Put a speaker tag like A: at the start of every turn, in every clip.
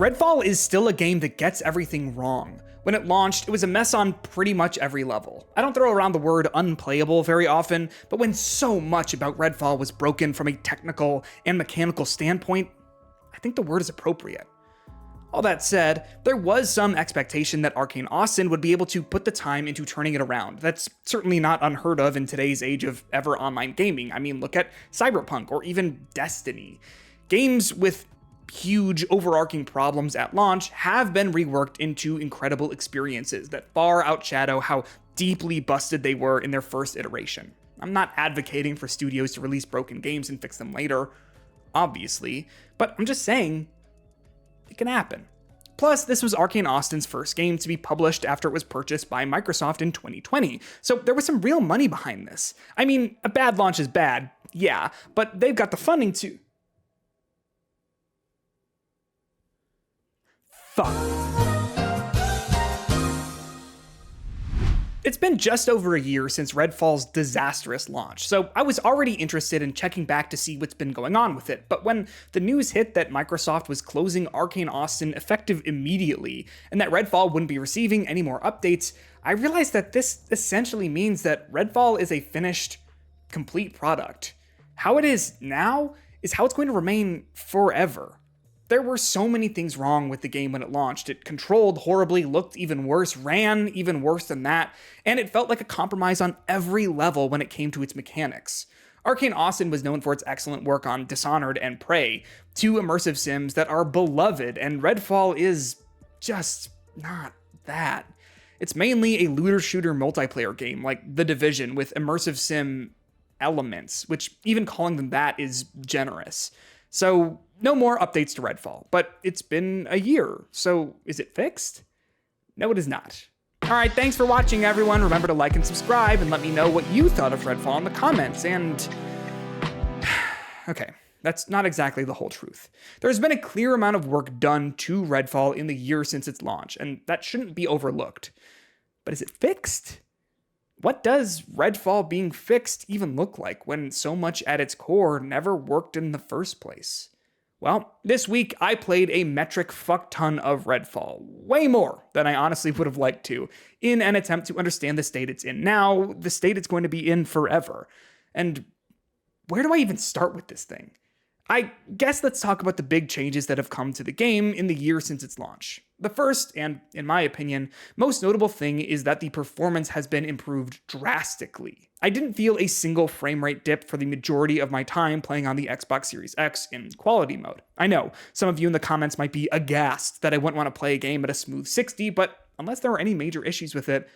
A: Redfall is still a game that gets everything wrong. When it launched, it was a mess on pretty much every level. I don't throw around the word unplayable very often, but when so much about Redfall was broken from a technical and mechanical standpoint, I think the word is appropriate. All that said, there was some expectation that Arkane Austin would be able to put the time into turning it around. That's certainly not unheard of in today's age of ever online gaming. I mean, look at Cyberpunk or even Destiny. Games with huge overarching problems at launch have been reworked into incredible experiences that far outshadow how deeply busted they were in their first iteration. I'm not advocating for studios to release broken games and fix them later, obviously, but I'm just saying it can happen. Plus, this was Arkane Austin's first game to be published after it was purchased by Microsoft in 2020, so there was some real money behind this. I mean, a bad launch is bad, yeah, but they've got the funding to... Fuck. It's been just over a year since Redfall's disastrous launch, so I was already interested in checking back to see what's been going on with it, but when the news hit that Microsoft was closing Arkane Austin effective immediately, and that Redfall wouldn't be receiving any more updates, I realized that this essentially means that Redfall is a finished, complete product. How it is now is how it's going to remain forever. There were so many things wrong with the game when it launched. It controlled horribly, looked even worse, ran even worse than that, and it felt like a compromise on every level when it came to its mechanics. Arkane Austin was known for its excellent work on Dishonored and Prey, two immersive sims that are beloved, and Redfall is just not that. It's mainly a looter-shooter multiplayer game like The Division with immersive sim elements, which even calling them that is generous. So, no more updates to Redfall, but it's been a year, so is it fixed? No, it is not. Alright, thanks for watching, everyone. Remember to like and subscribe, and let me know what you thought of Redfall in the comments, and... Okay, that's not exactly the whole truth. There's been a clear amount of work done to Redfall in the year since its launch, and that shouldn't be overlooked. But is it fixed? What does Redfall being fixed even look like when so much at its core never worked in the first place? Well, this week I played a metric fuck ton of Redfall, way more than I honestly would have liked to, in an attempt to understand the state it's in now, the state it's going to be in forever. And where do I even start with this thing? I guess let's talk about the big changes that have come to the game in the year since its launch. The first, and in my opinion, most notable thing is that the performance has been improved drastically. I didn't feel a single frame rate dip for the majority of my time playing on the Xbox Series X in quality mode. I know, some of you in the comments might be aghast that I wouldn't want to play a game at a smooth 60, but unless there are any major issues with it,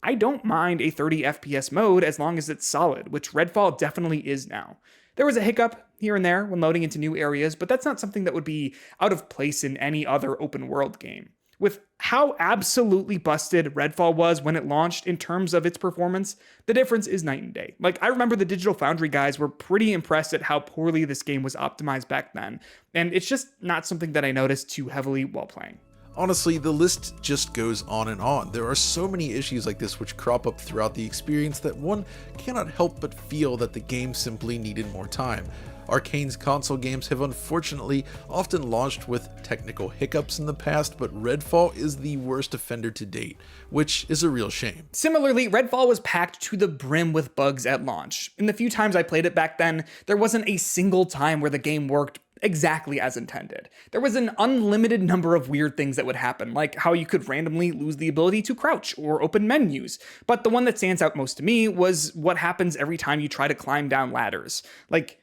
A: I don't mind a 30 FPS mode as long as it's solid, which Redfall definitely is now. There was a hiccup here and there when loading into new areas, but that's not something that would be out of place in any other open world game. With how absolutely busted Redfall was when it launched in terms of its performance, the difference is night and day. Like, I remember the Digital Foundry guys were pretty impressed at how poorly this game was optimized back then, and it's just not something that I noticed too heavily while playing.
B: Honestly, the list just goes on and on. There are so many issues like this which crop up throughout the experience that one cannot help but feel that the game simply needed more time. Arkane's console games have unfortunately often launched with technical hiccups in the past, but Redfall is the worst offender to date, which is a real shame.
A: Similarly, Redfall was packed to the brim with bugs at launch. In the few times I played it back then, there wasn't a single time where the game worked exactly as intended. There was an unlimited number of weird things that would happen, like how you could randomly lose the ability to crouch or open menus. But the one that stands out most to me was what happens every time you try to climb down ladders. Like,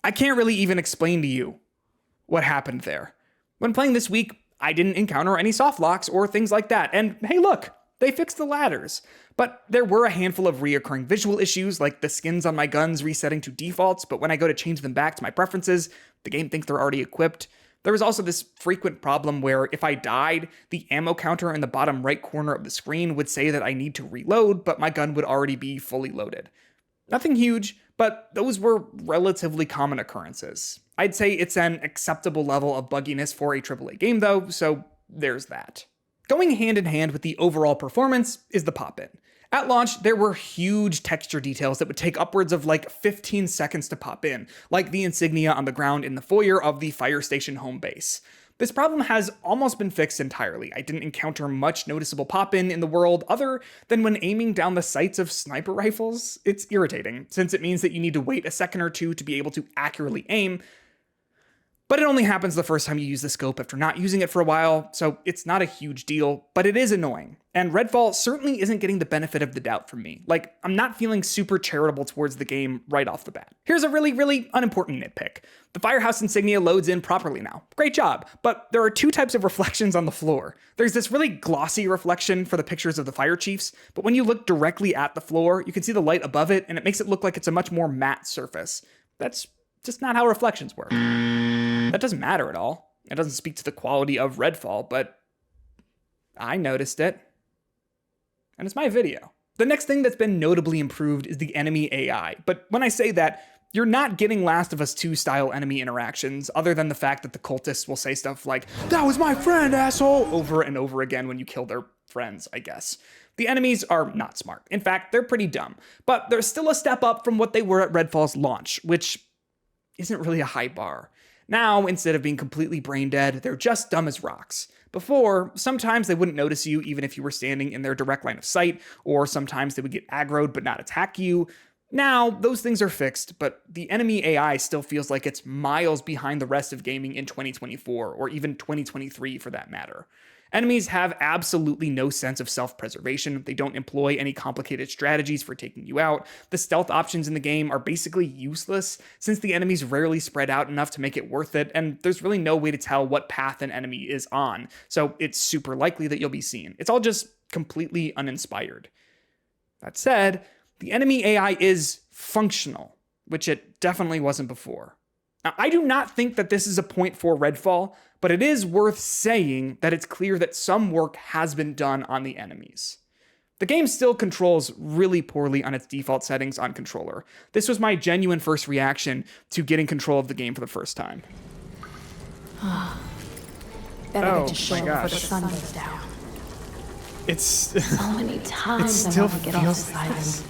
A: I can't really even explain to you what happened there. When playing this week, I didn't encounter any soft locks or things like that, and hey look, they fixed the ladders. But there were a handful of reoccurring visual issues, like the skins on my guns resetting to defaults, but when I go to change them back to my preferences, the game thinks they're already equipped. There was also this frequent problem where if I died, the ammo counter in the bottom right corner of the screen would say that I need to reload, but my gun would already be fully loaded. Nothing huge, but those were relatively common occurrences. I'd say it's an acceptable level of bugginess for a AAA game though, so there's that. Going hand in hand with the overall performance is the pop-in. At launch, there were huge texture details that would take upwards of like 15 seconds to pop in, like the insignia on the ground in the foyer of the fire station home base. This problem has almost been fixed entirely. I didn't encounter much noticeable pop-in in the world other than when aiming down the sights of sniper rifles. It's irritating, since it means that you need to wait a second or two to be able to accurately aim, but it only happens the first time you use the scope after not using it for a while, so it's not a huge deal, but it is annoying. And Redfall certainly isn't getting the benefit of the doubt from me. Like, I'm not feeling super charitable towards the game right off the bat. Here's a really unimportant nitpick. The firehouse insignia loads in properly now. Great job. But there are two types of reflections on the floor. There's this really glossy reflection for the pictures of the fire chiefs, but when you look directly at the floor, you can see the light above it, and it makes it look like it's a much more matte surface. That's just not how reflections work. That doesn't matter at all. It doesn't speak to the quality of Redfall, but I noticed it. And it's my video. The next thing that's been notably improved is the enemy AI. But when I say that, you're not getting Last of Us 2 style enemy interactions, other than the fact that the cultists will say stuff like, "That was my friend, asshole," over and over again when you kill their friends, I guess. The enemies are not smart. In fact, they're pretty dumb. But they're still a step up from what they were at Redfall's launch, which isn't really a high bar. Now, instead of being completely brain dead, they're just dumb as rocks. Before, sometimes they wouldn't notice you even if you were standing in their direct line of sight, or sometimes they would get aggroed but not attack you. Now, those things are fixed, but the enemy AI still feels like it's miles behind the rest of gaming in 2024, or even 2023 for that matter. Enemies have absolutely no sense of self-preservation. They don't employ any complicated strategies for taking you out. The stealth options in the game are basically useless, since the enemies rarely spread out enough to make it worth it, and there's really no way to tell what path an enemy is on, so it's super likely that you'll be seen. It's all just completely uninspired. That said, the enemy AI is functional, which it definitely wasn't before. Now, I do not think that this is a point for Redfall, but it is worth saying that it's clear that some work has been done on the enemies. The game still controls really poorly on its default settings on controller. This was my genuine first reaction to getting control of the game for the first time.
C: Better get to shore before the sun goes down.
A: It's
C: So many times I want to get off this island.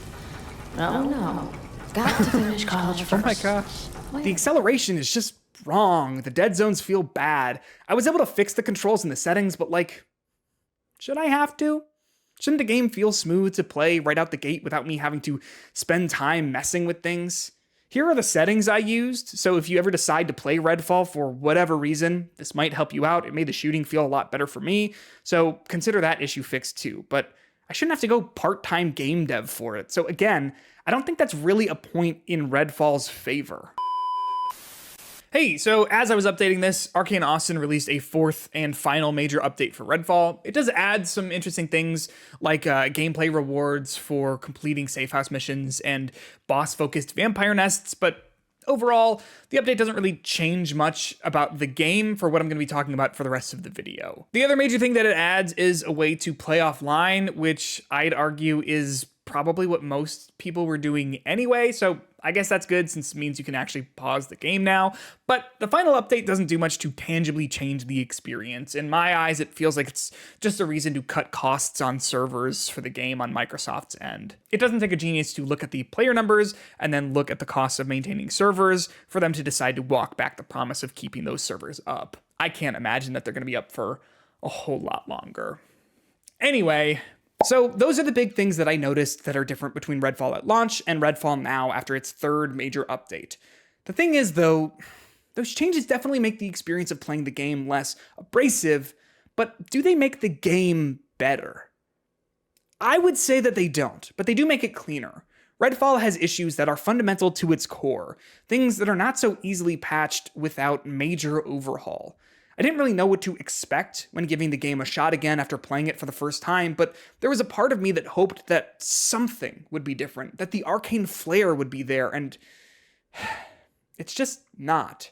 C: No. Got to finish college first.
A: Oh my gosh. The acceleration is just wrong. The dead zones feel bad. I was able to fix the controls in the settings, but like, should I have to? Shouldn't the game feel smooth to play right out the gate without me having to spend time messing with things? Here are the settings I used, so if you ever decide to play Redfall for whatever reason, this might help you out. It made the shooting feel a lot better for me, so consider that issue fixed too. But I shouldn't have to go part-time game dev for it. So again, I don't think that's really a point in Redfall's favor. Hey, so as I was updating this, Arkane Austin released a fourth and final major update for Redfall. It does add some interesting things like gameplay rewards for completing safe house missions and boss-focused vampire nests, but overall, the update doesn't really change much about the game for what I'm going to be talking about for the rest of the video. The other major thing that it adds is a way to play offline, which I'd argue is probably what most people were doing anyway, so I guess that's good since it means you can actually pause the game now. But the final update doesn't do much to tangibly change the experience. In my eyes, it feels like it's just a reason to cut costs on servers for the game on Microsoft's end. It doesn't take a genius to look at the player numbers and then look at the costs of maintaining servers for them to decide to walk back the promise of keeping those servers up. I can't imagine that they're going to be up for a whole lot longer. Anyway, so those are the big things that I noticed that are different between Redfall at launch and Redfall now after its third major update. The thing is, though, those changes definitely make the experience of playing the game less abrasive, but do they make the game better? I would say that they don't, but they do make it cleaner. Redfall has issues that are fundamental to its core, things that are not so easily patched without major overhaul. I didn't really know what to expect when giving the game a shot again after playing it for the first time, but there was a part of me that hoped that something would be different, that the arcane flair would be there, and it's just not.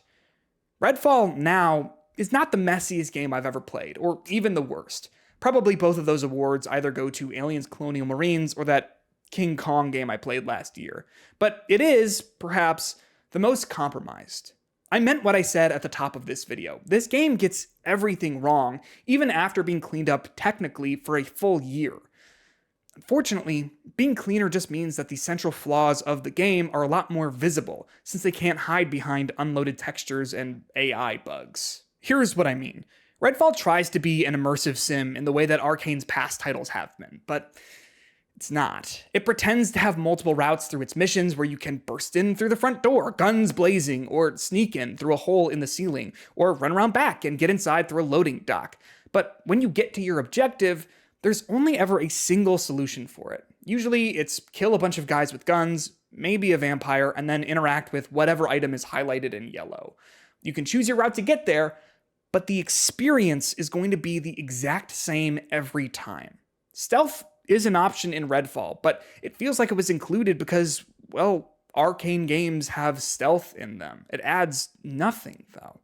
A: Redfall now is not the messiest game I've ever played, or even the worst. Probably both of those awards either go to Aliens Colonial Marines or that King Kong game I played last year. But it is, perhaps, the most compromised. I meant what I said at the top of this video. This game gets everything wrong, even after being cleaned up technically for a full year. Unfortunately, being cleaner just means that the central flaws of the game are a lot more visible, since they can't hide behind unloaded textures and AI bugs. Here's what I mean. Redfall tries to be an immersive sim in the way that Arkane's past titles have been, but it's not. It pretends to have multiple routes through its missions where you can burst in through the front door, guns blazing, or sneak in through a hole in the ceiling, or run around back and get inside through a loading dock. But when you get to your objective, there's only ever a single solution for it. Usually it's kill a bunch of guys with guns, maybe a vampire, and then interact with whatever item is highlighted in yellow. You can choose your route to get there, but the experience is going to be the exact same every time. Stealth is an option in Redfall, but it feels like it was included because, well, Arkane games have stealth in them. It adds nothing, though.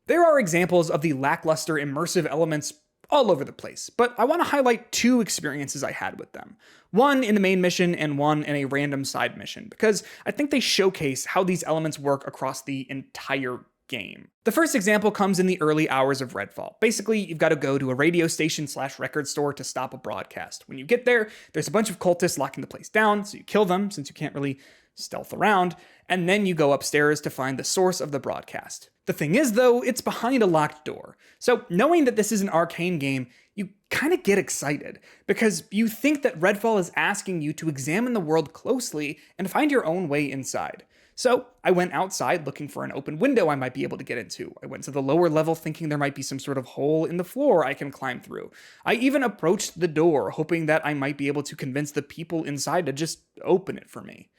A: There are examples of the lackluster immersive elements all over the place, but I want to highlight two experiences I had with them. One in the main mission and one in a random side mission, because I think they showcase how these elements work across the entire game. The first example comes in the early hours of Redfall. Basically, you've got to go to a radio station / record store to stop a broadcast. When you get there, there's a bunch of cultists locking the place down, so you kill them since you can't really stealth around, and then you go upstairs to find the source of the broadcast. The thing is, though, it's behind a locked door. So knowing that this is an Arkane game, you kind of get excited, because you think that Redfall is asking you to examine the world closely and find your own way inside. So I went outside looking for an open window I might be able to get into. I went to the lower level thinking there might be some sort of hole in the floor I can climb through. I even approached the door hoping that I might be able to convince the people inside to just open it for me.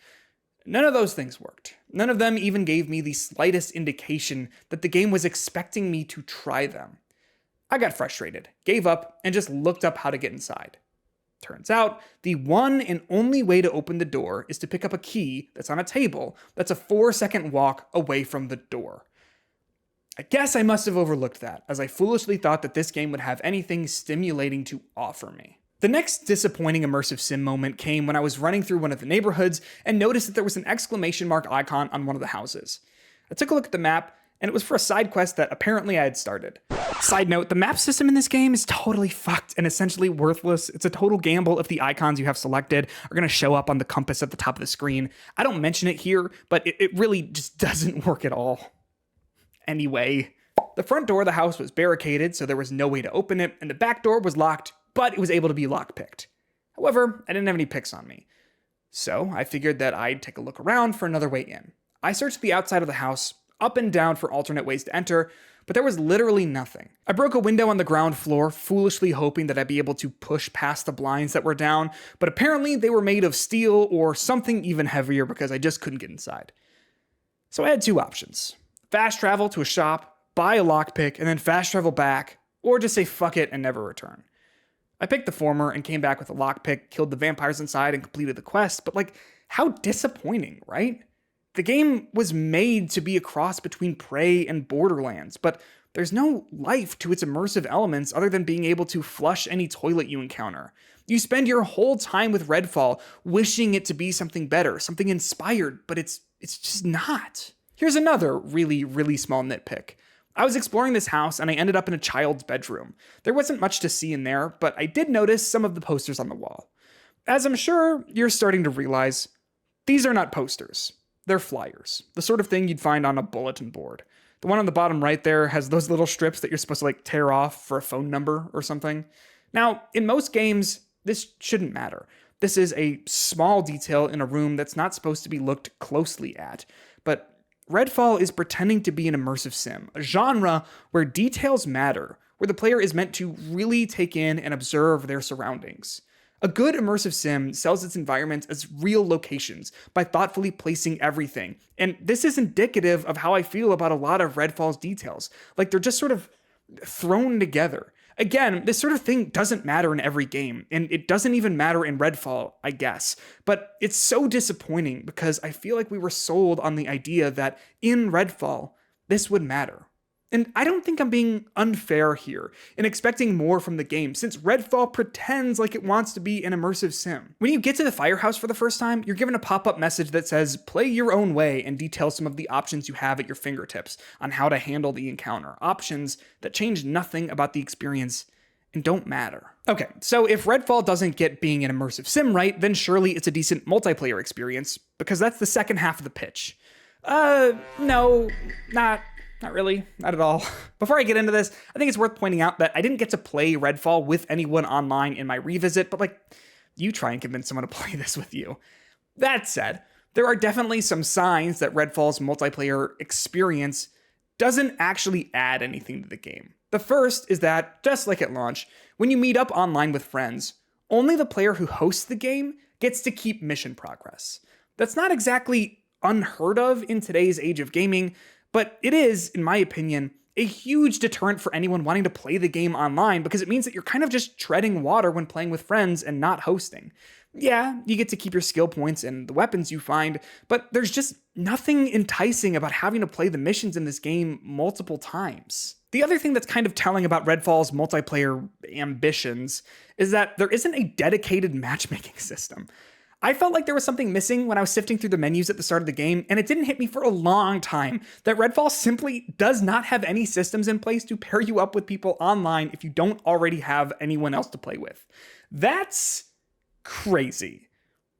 A: None of those things worked. None of them even gave me the slightest indication that the game was expecting me to try them. I got frustrated, gave up, and just looked up how to get inside. Turns out, the one and only way to open the door is to pick up a key that's on a table that's a 4-second walk away from the door. I guess I must have overlooked that, as I foolishly thought that this game would have anything stimulating to offer me. The next disappointing immersive sim moment came when I was running through one of the neighborhoods and noticed that there was an exclamation mark icon on one of the houses. I took a look at the map, and it was for a side quest that apparently I had started. Side note, the map system in this game is totally fucked and essentially worthless. It's a total gamble if the icons you have selected are going to show up on the compass at the top of the screen. I don't mention it here, but it really just doesn't work at all. Anyway, the front door of the house was barricaded, so there was no way to open it, and the back door was locked, but it was able to be lockpicked. However, I didn't have any picks on me. So I figured that I'd take a look around for another way in. I searched the outside of the house, up and down for alternate ways to enter, but there was literally nothing. I broke a window on the ground floor, foolishly hoping that I'd be able to push past the blinds that were down, but apparently they were made of steel or something even heavier because I just couldn't get inside. So I had two options. Fast travel to a shop, buy a lockpick, and then fast travel back, or just say fuck it and never return. I picked the former and came back with a lockpick, killed the vampires inside, and completed the quest, but how disappointing, right? The game was made to be a cross between Prey and Borderlands, but there's no life to its immersive elements other than being able to flush any toilet you encounter. You spend your whole time with Redfall wishing it to be something better, something inspired, but it's just not. Here's another really, really small nitpick. I was exploring this house and I ended up in a child's bedroom. There wasn't much to see in there, but I did notice some of the posters on the wall. As I'm sure you're starting to realize, these are not posters. They're flyers, the sort of thing you'd find on a bulletin board. The one on the bottom right there has those little strips that you're supposed to tear off for a phone number or something. Now, in most games, this shouldn't matter. This is a small detail in a room that's not supposed to be looked closely at. But Redfall is pretending to be an immersive sim, a genre where details matter, where the player is meant to really take in and observe their surroundings. A good immersive sim sells its environments as real locations by thoughtfully placing everything. And this is indicative of how I feel about a lot of Redfall's details. They're just sort of thrown together. Again, this sort of thing doesn't matter in every game, and it doesn't even matter in Redfall, I guess. But it's so disappointing because I feel like we were sold on the idea that in Redfall, this would matter. And I don't think I'm being unfair here in expecting more from the game, since Redfall pretends like it wants to be an immersive sim. When you get to the firehouse for the first time, you're given a pop-up message that says, play your own way, and details some of the options you have at your fingertips on how to handle the encounter. Options that change nothing about the experience and don't matter. Okay, so if Redfall doesn't get being an immersive sim right, then surely it's a decent multiplayer experience, because that's the second half of the pitch. No, not Not really, not at all. Before I get into this, I think it's worth pointing out that I didn't get to play Redfall with anyone online in my revisit, but like, you try and convince someone to play this with you. That said, there are definitely some signs that Redfall's multiplayer experience doesn't actually add anything to the game. The first is that, just like at launch, when you meet up online with friends, only the player who hosts the game gets to keep mission progress. That's not exactly unheard of in today's age of gaming, but it is, in my opinion, a huge deterrent for anyone wanting to play the game online because it means that you're kind of just treading water when playing with friends and not hosting. Yeah, you get to keep your skill points and the weapons you find, but there's just nothing enticing about having to play the missions in this game multiple times. The other thing that's kind of telling about Redfall's multiplayer ambitions is that there isn't a dedicated matchmaking system. I felt like there was something missing when I was sifting through the menus at the start of the game, and it didn't hit me for a long time that Redfall simply does not have any systems in place to pair you up with people online if you don't already have anyone else to play with. That's crazy.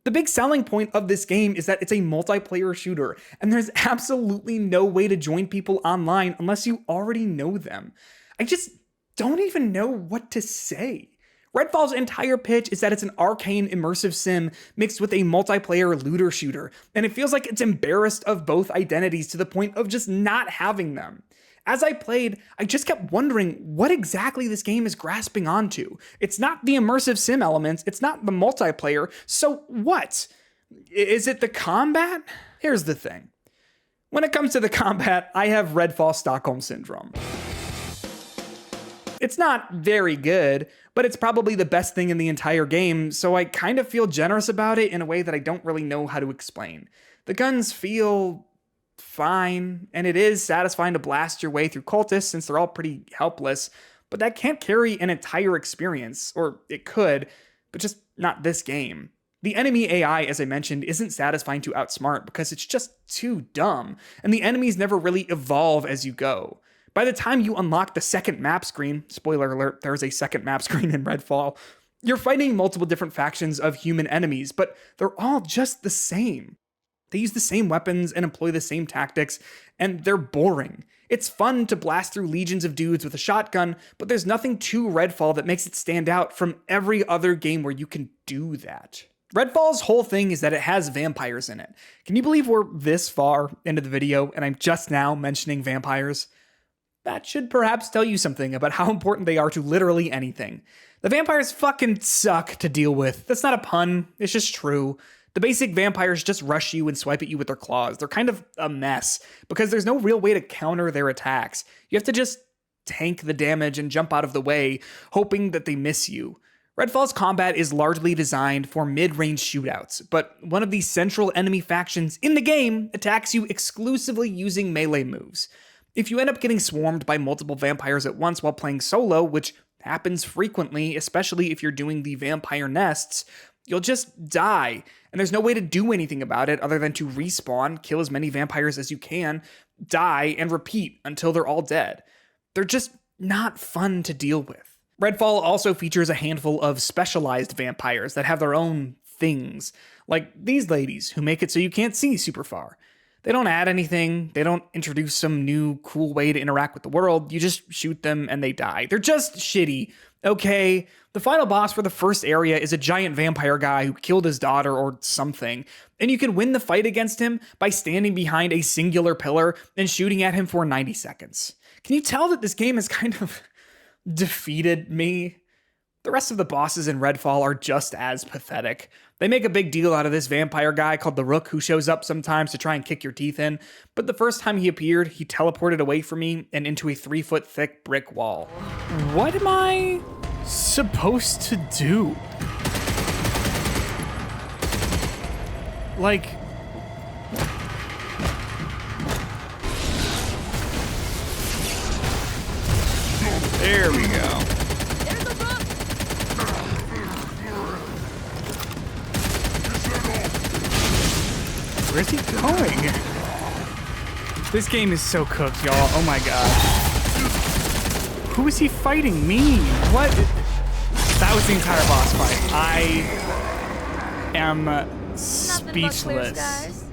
A: The big selling point of this game is that it's a multiplayer shooter, and there's absolutely no way to join people online unless you already know them. I just don't even know what to say. Redfall's entire pitch is that it's an Arkane immersive sim mixed with a multiplayer looter shooter, and it feels like it's embarrassed of both identities to the point of just not having them. As I played, I just kept wondering what exactly this game is grasping onto. It's not the immersive sim elements, it's not the multiplayer, so what? Is it the combat? Here's the thing. When it comes to the combat, I have Redfall Stockholm Syndrome. It's not very good, but it's probably the best thing in the entire game, so I kind of feel generous about it in a way that I don't really know how to explain. The guns feel fine, and it is satisfying to blast your way through cultists since they're all pretty helpless, but that can't carry an entire experience, or it could, but just not this game. The enemy AI, as I mentioned, isn't satisfying to outsmart because it's just too dumb, and the enemies never really evolve as you go. By the time you unlock the second map screen, spoiler alert, there's a second map screen in Redfall, you're fighting multiple different factions of human enemies, but they're all just the same. They use the same weapons and employ the same tactics, and they're boring. It's fun to blast through legions of dudes with a shotgun, but there's nothing to Redfall that makes it stand out from every other game where you can do that. Redfall's whole thing is that it has vampires in it. Can you believe we're this far into the video and I'm just now mentioning vampires? That should perhaps tell you something about how important they are to literally anything. The vampires fucking suck to deal with. That's not a pun, it's just true. The basic vampires just rush you and swipe at you with their claws. They're kind of a mess because there's no real way to counter their attacks. You have to just tank the damage and jump out of the way, hoping that they miss you. Redfall's combat is largely designed for mid-range shootouts, but one of the central enemy factions in the game attacks you exclusively using melee moves. If you end up getting swarmed by multiple vampires at once while playing solo, which happens frequently, especially if you're doing the vampire nests, you'll just die, and there's no way to do anything about it other than to respawn, kill as many vampires as you can, die, and repeat until they're all dead. They're just not fun to deal with. Redfall also features a handful of specialized vampires that have their own things, like these ladies who make it so you can't see super far. They don't add anything, they don't introduce some new cool way to interact with the world, you just shoot them and they die. They're just shitty, okay? The final boss for the first area is a giant vampire guy who killed his daughter or something, and you can win the fight against him by standing behind a singular pillar and shooting at him for 90 seconds. Can you tell that this game has kind of defeated me? The rest of the bosses in Redfall are just as pathetic. They make a big deal out of this vampire guy called the Rook who shows up sometimes to try and kick your teeth in, but the first time he appeared, he teleported away from me and into a 3-foot thick brick wall. What am I supposed to do? Like... There we go. Where's he going? This game is so cooked, y'all. Oh my god. Who is he fighting? Me? What? That was the entire boss fight. I am speechless.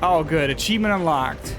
A: Oh good, achievement unlocked.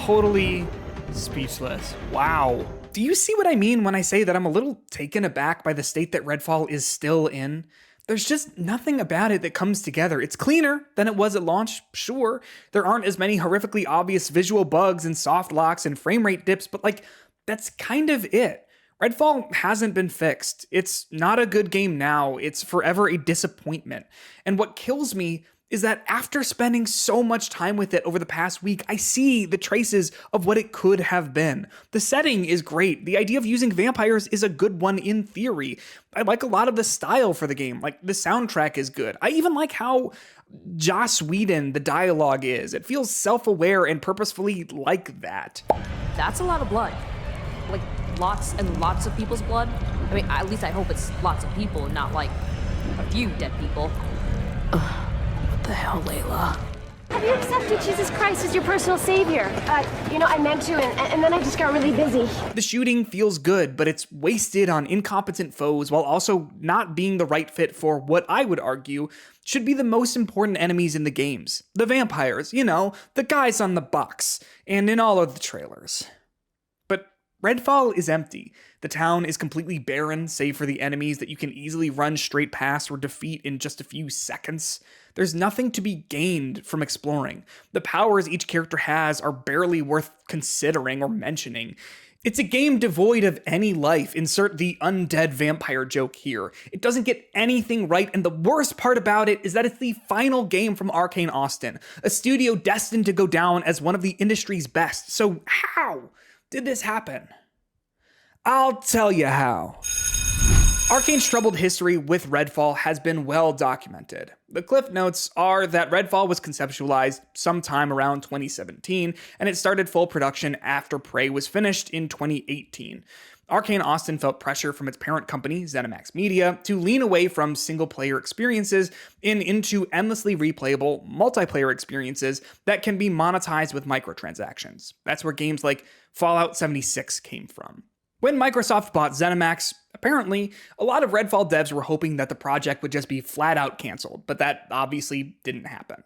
A: totally speechless. Wow. Do you see what I mean when I say that I'm a little taken aback by the state that Redfall is still in? There's just nothing about it that comes together. It's cleaner than it was at launch, sure. There aren't as many horrifically obvious visual bugs and soft locks and frame rate dips, but that's kind of it. Redfall hasn't been fixed. It's not a good game now. It's forever a disappointment. And what kills me is that after spending so much time with it over the past week, I see the traces of what it could have been. The setting is great. The idea of using vampires is a good one in theory. I like a lot of the style for the game. The soundtrack is good. I even like how Joss Whedon the dialogue is. It feels self-aware and purposefully like that.
D: That's a lot of blood. Lots and lots of people's blood. I mean, at least I hope it's lots of people and not a few dead people.
C: What the hell, Layla?
E: Have you accepted Jesus Christ as your personal savior? I meant to, and then I just got really busy.
A: The shooting feels good, but it's wasted on incompetent foes while also not being the right fit for what I would argue should be the most important enemies in the games. The vampires, the guys on the box, and in all of the trailers. But Redfall is empty. The town is completely barren, save for the enemies that you can easily run straight past or defeat in just a few seconds. There's nothing to be gained from exploring. The powers each character has are barely worth considering or mentioning. It's a game devoid of any life. Insert the undead vampire joke here. It doesn't get anything right, and the worst part about it is that it's the final game from Arkane Austin, a studio destined to go down as one of the industry's best. So how did this happen? I'll tell you how. Arkane's troubled history with Redfall has been well documented. The cliff notes are that Redfall was conceptualized sometime around 2017, and it started full production after Prey was finished in 2018. Arkane Austin felt pressure from its parent company, ZeniMax Media, to lean away from single-player experiences and into endlessly replayable multiplayer experiences that can be monetized with microtransactions. That's where games like Fallout 76 came from. When Microsoft bought ZeniMax, apparently, a lot of Redfall devs were hoping that the project would just be flat out canceled, but that obviously didn't happen.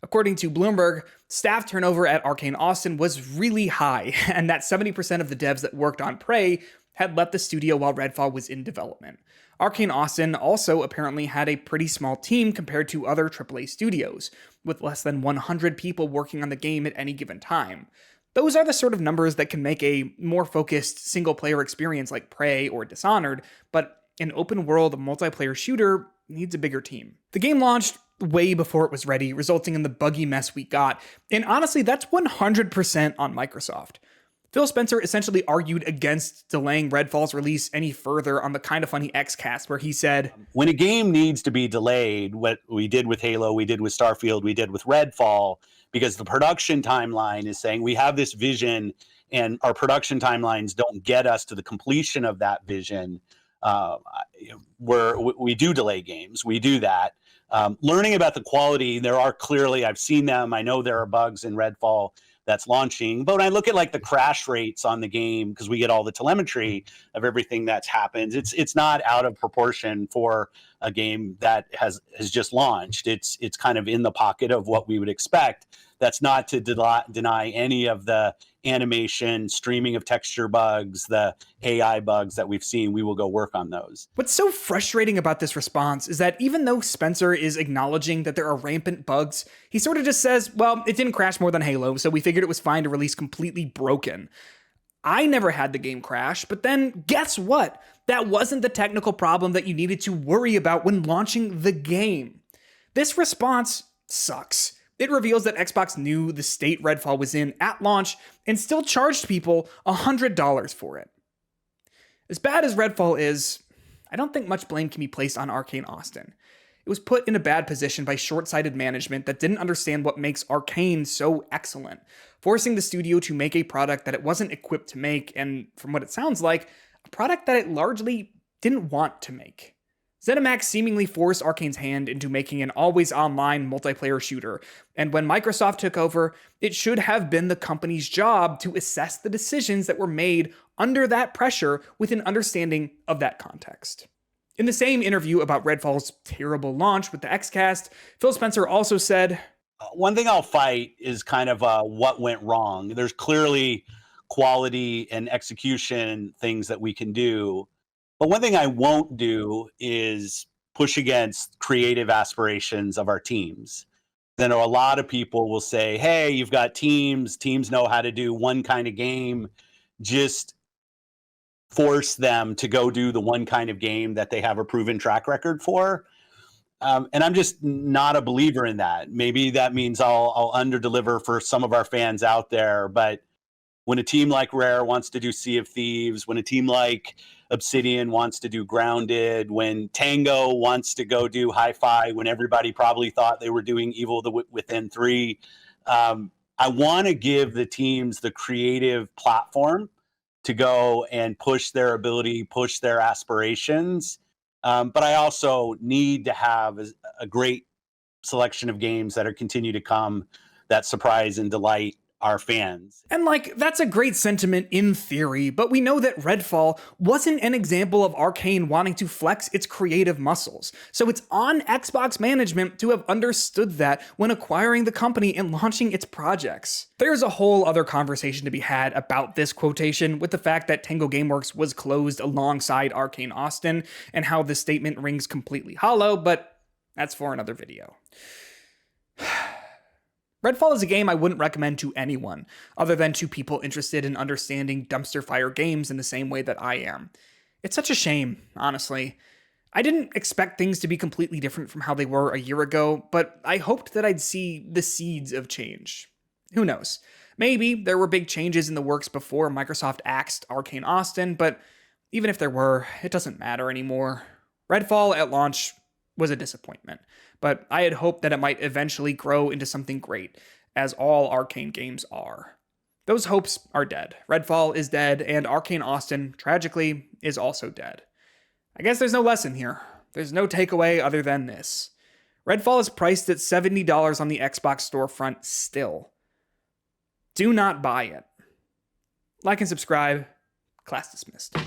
A: According to Bloomberg, staff turnover at Arkane Austin was really high, and that 70% of the devs that worked on Prey had left the studio while Redfall was in development. Arkane Austin also apparently had a pretty small team compared to other AAA studios, with less than 100 people working on the game at any given time. Those are the sort of numbers that can make a more focused single-player experience like Prey or Dishonored, but an open-world multiplayer shooter needs a bigger team. The game launched way before it was ready, resulting in the buggy mess we got, and honestly, that's 100% on Microsoft. Phil Spencer essentially argued against delaying Redfall's release any further on the Kinda Funny Xcast, where he said,
F: when a game needs to be delayed, what we did with Halo, we did with Starfield, we did with Redfall, because the production timeline is saying we have this vision and our production timelines don't get us to the completion of that vision, we do delay games. We do that. Learning about the quality, there are clearly, I've seen them. I know there are bugs in Redfall that's launching. But when I look at the crash rates on the game, because we get all the telemetry of everything that's happened, it's not out of proportion for a game that has just launched. It's kind of in the pocket of what we would expect. That's not to deny any of the animation, streaming of texture bugs, the AI bugs that we've seen. We will go work on those.
A: What's so frustrating about this response is that even though Spencer is acknowledging that there are rampant bugs, he sort of just says, well, it didn't crash more than Halo, so we figured it was fine to release completely broken. I never had the game crash, but then guess what? That wasn't the technical problem that you needed to worry about when launching the game. This response sucks. It reveals that Xbox knew the state Redfall was in at launch and still charged people $100 for it. As bad as Redfall is, I don't think much blame can be placed on Arkane Austin. It was put in a bad position by short-sighted management that didn't understand what makes Arkane so excellent, forcing the studio to make a product that it wasn't equipped to make, and from what it sounds like, a product that it largely didn't want to make. ZeniMax seemingly forced Arkane's hand into making an always-online multiplayer shooter, and when Microsoft took over, it should have been the company's job to assess the decisions that were made under that pressure with an understanding of that context. In the same interview about Redfall's terrible launch with the Xcast, Phil Spencer also said,
F: One thing I'll fight is kind of what went wrong. There's clearly quality and execution things that we can do. But one thing I won't do is push against creative aspirations of our teams. Then a lot of people will say, hey, you've got teams know how to do one kind of game. Just force them to go do the one kind of game that they have a proven track record for. And I'm just not a believer in that. Maybe that means I'll underdeliver for some of our fans out there. But when a team like Rare wants to do Sea of Thieves, when a team like Obsidian wants to do Grounded, when Tango wants to go do Hi-Fi, when everybody probably thought they were doing Evil Within 3, I want to give the teams the creative platform to go and push their ability, push their aspirations. But I also need to have a great selection of games that are continue to come that surprise and delight our fans.
A: And that's a great sentiment in theory, but we know that Redfall wasn't an example of Arkane wanting to flex its creative muscles. So it's on Xbox management to have understood that when acquiring the company and launching its projects. There's a whole other conversation to be had about this quotation, with the fact that Tango Gameworks was closed alongside Arkane Austin, and how this statement rings completely hollow, but that's for another video. Redfall is a game I wouldn't recommend to anyone, other than to people interested in understanding Dumpsterfire games in the same way that I am. It's such a shame, honestly. I didn't expect things to be completely different from how they were a year ago, but I hoped that I'd see the seeds of change. Who knows? Maybe there were big changes in the works before Microsoft axed Arkane Austin, but even if there were, it doesn't matter anymore. Redfall at launch was a disappointment, but I had hoped that it might eventually grow into something great, as all Arkane games are. Those hopes are dead. Redfall is dead, and Arkane Austin, tragically, is also dead. I guess there's no lesson here. There's no takeaway other than this. Redfall is priced at $70 on the Xbox storefront still. Do not buy it. Like and subscribe. Class dismissed.